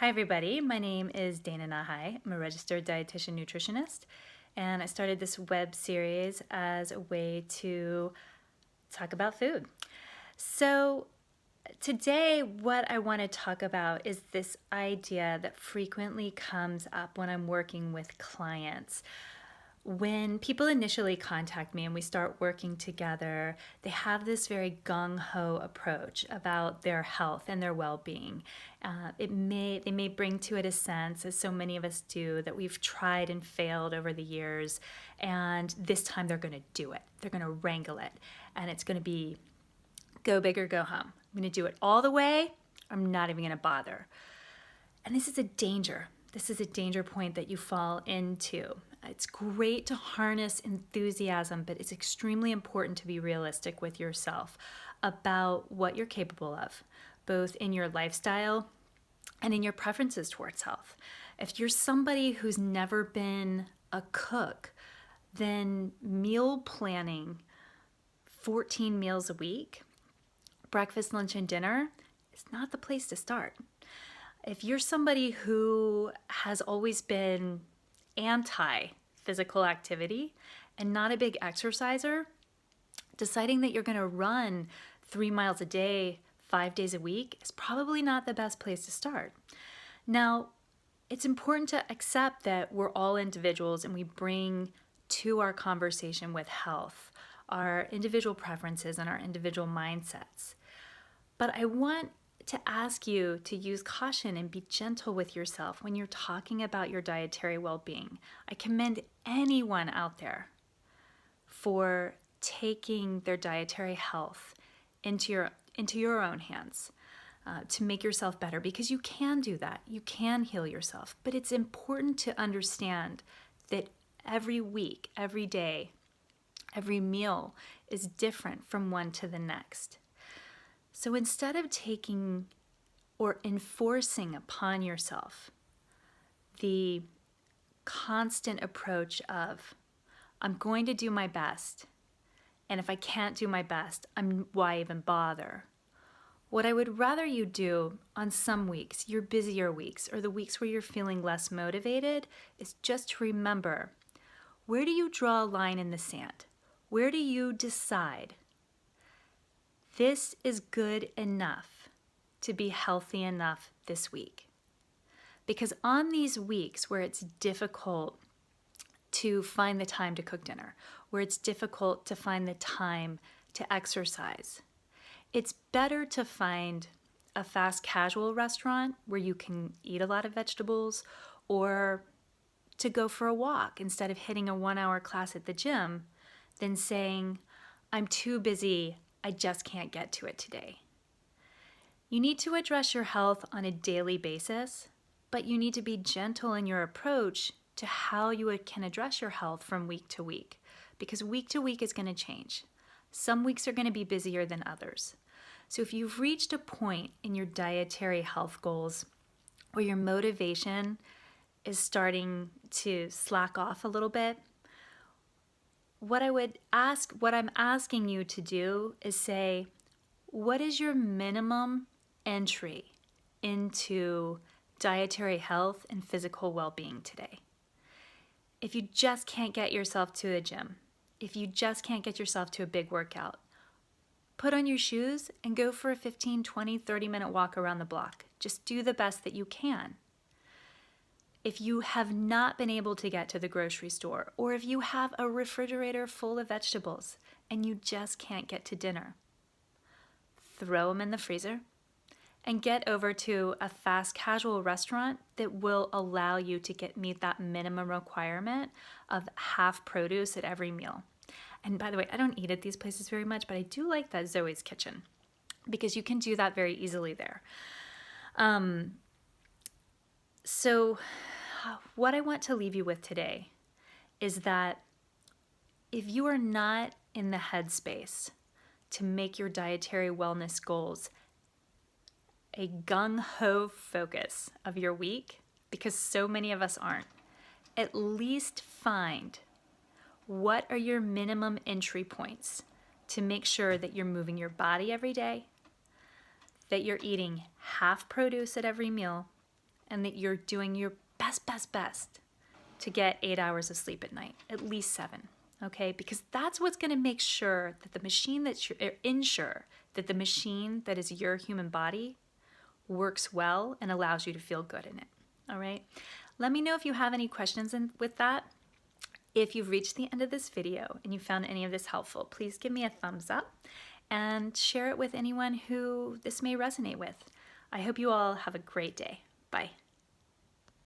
Hi everybody, my name is Dana Nahai. I'm a registered dietitian nutritionist, and I started this web series as a way to talk about food. So today what I want to talk about is this idea that frequently comes up when I'm working with clients. When people initially contact me and we start working together, they have this very gung-ho approach about their health and their well-being. They may bring to it a sense, as so many of us do, that we've tried and failed over the years, and this time they're going to do it. They're going to wrangle it, and it's going to be go big or go home. I'm going to do it all the way. I'm not even going to bother. And this is a danger. This is a danger point that you fall into. It's great to harness enthusiasm, but it's extremely important to be realistic with yourself about what you're capable of, both in your lifestyle and in your preferences towards health. If you're somebody who's never been a cook, then meal planning 14 meals a week, breakfast, lunch, and dinner, is not the place to start. If you're somebody who has always been anti-physical activity and not a big exerciser, deciding that you're going to run 3 miles a day, 5 days a week is probably not the best place to start. Now, it's important to accept that we're all individuals and we bring to our conversation with health our individual preferences and our individual mindsets. But I want to ask you to use caution and be gentle with yourself when you're talking about your dietary well-being. I commend anyone out there for taking their dietary health into your own hands to make yourself better, because you can do that. You can heal yourself. But it's important to understand that every week, every day, every meal is different from one to the next. So instead of taking or enforcing upon yourself the constant approach of, I'm going to do my best, and if I can't do my best, why even bother? What I would rather you do on some weeks, your busier weeks, or the weeks where you're feeling less motivated, is just to remember, where do you draw a line in the sand? Where do you decide this is good enough to be healthy enough this week? Because on these weeks where it's difficult to find the time to cook dinner, where it's difficult to find the time to exercise, it's better to find a fast casual restaurant where you can eat a lot of vegetables, or to go for a walk instead of hitting a 1-hour class at the gym, than saying, I'm too busy, I just can't get to it today. You need to address your health on a daily basis, but you need to be gentle in your approach to how you can address your health from week to week, because week to week is going to change. Some weeks are going to be busier than others. So if you've reached a point in your dietary health goals where your motivation is starting to slack off a little bit, what I'm asking you to do is say, what is your minimum entry into dietary health and physical well-being today? If you just can't get yourself to the gym, if you just can't get yourself to a big workout, put on your shoes and go for a 15, 20, 30-minute walk around the block. Just do the best that you can. If you have not been able to get to the grocery store, or if you have a refrigerator full of vegetables and you just can't get to dinner, throw them in the freezer and get over to a fast casual restaurant that will allow you to meet that minimum requirement of half produce at every meal. And by the way, I don't eat at these places very much, but I do like that Zoe's Kitchen, because you can do that very easily there. So what I want to leave you with today is that if you are not in the headspace to make your dietary wellness goals a gung-ho focus of your week, because so many of us aren't, at least find what are your minimum entry points to make sure that you're moving your body every day, that you're eating half produce at every meal, and that you're doing your best to get 8 hours of sleep at night, at least 7, okay? Because that's what's gonna make sure that the machine ensure that the machine that is your human body works well and allows you to feel good in it, all right? Let me know if you have any questions with that. If you've reached the end of this video and you found any of this helpful, please give me a thumbs up and share it with anyone who this may resonate with. I hope you all have a great day. Bye.